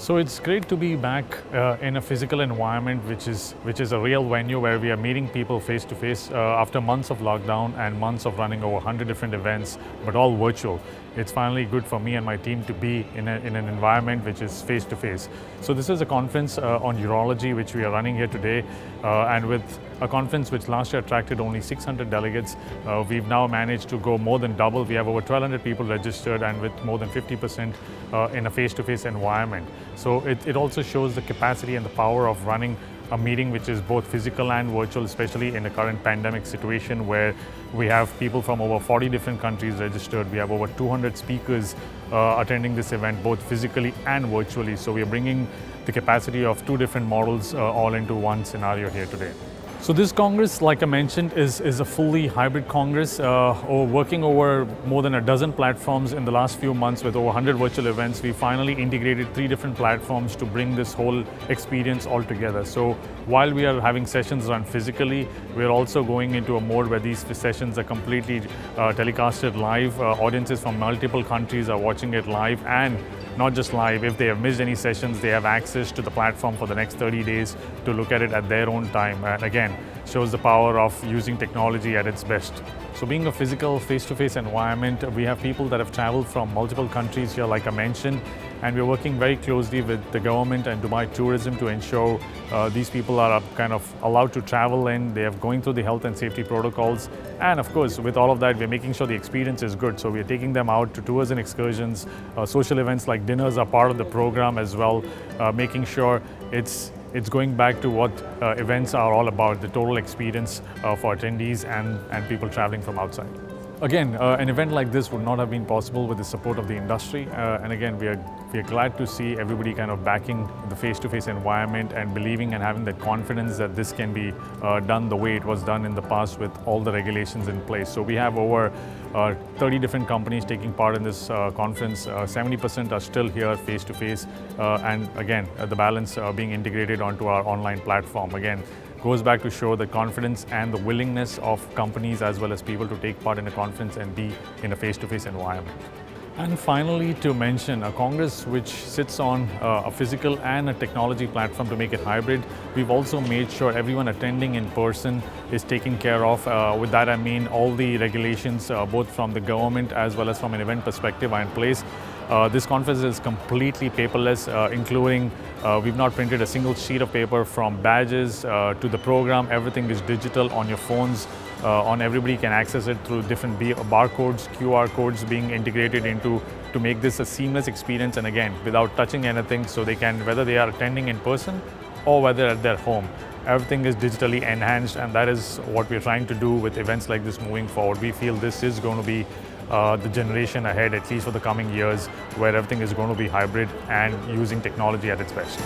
So it's great to be back in a physical environment, which is a real venue where we are meeting people face to face after months of lockdown and months of running over 100 different events, but all virtual. It's finally good for me and my team to be in an environment which is face to face. So this is a conference on urology, which we are running here today, and with a conference which last year attracted only 600 delegates, we've now managed to go more than double. We have over 1,200 people registered, and with more than 50% in a face-to-face environment. So it also shows the capacity and the power of running a meeting which is both physical and virtual, especially in the current pandemic situation where we have people from over 40 different countries registered. We have over 200 speakers attending this event, both physically and virtually. So we are bringing the capacity of two different models all into one scenario here today. So this Congress, like I mentioned, is a fully hybrid Congress, working over more than a dozen platforms in the last few months with over 100 virtual events. We finally integrated 3 different platforms to bring this whole experience all together. So while we are having sessions run physically, we're also going into a mode where these sessions are completely telecasted live. Audiences from multiple countries are watching it live, and not just live. If they have missed any sessions, they have access to the platform for the next 30 days to look at it at their own time. And again, shows the power of using technology at its best. So being a physical face-to-face environment, we have people that have traveled from multiple countries here, like I mentioned, and we're working very closely with the government and Dubai Tourism to ensure these people are kind of allowed to travel in. They are going through the health and safety protocols. And of course, with all of that, we're making sure the experience is good. So we're taking them out to tours and excursions. Social events like dinners are part of the program as well, making sure it's going back to what events are all about, the total experience for attendees and people traveling from outside. Again, an event like this would not have been possible with the support of the industry. And again, we are glad to see everybody kind of backing the face-to-face environment and believing and having that confidence that this can be done the way it was done in the past with all the regulations in place. So we have over 30 different companies taking part in this conference. 70% are still here face-to-face. And again, the balance being integrated onto our online platform. Again, goes back to show the confidence and the willingness of companies as well as people to take part in a conference and be in a face-to-face environment. And finally, to mention a Congress which sits on a physical and a technology platform to make it hybrid. We've also made sure everyone attending in person is taken care of. With that, I mean all the regulations, both from the government as well as from an event perspective, are in place. This conference is completely paperless, including we've not printed a single sheet of paper, from badges to the program. Everything is digital on your phones. Everybody can access it through different barcodes, QR codes being integrated into to make this a seamless experience, and again, without touching anything, so they can, whether they are attending in person or whether at their home, everything is digitally enhanced, and that is what we're trying to do with events like this moving forward. We feel this is going to be the generation ahead, at least for the coming years, where everything is going to be hybrid and using technology at its best.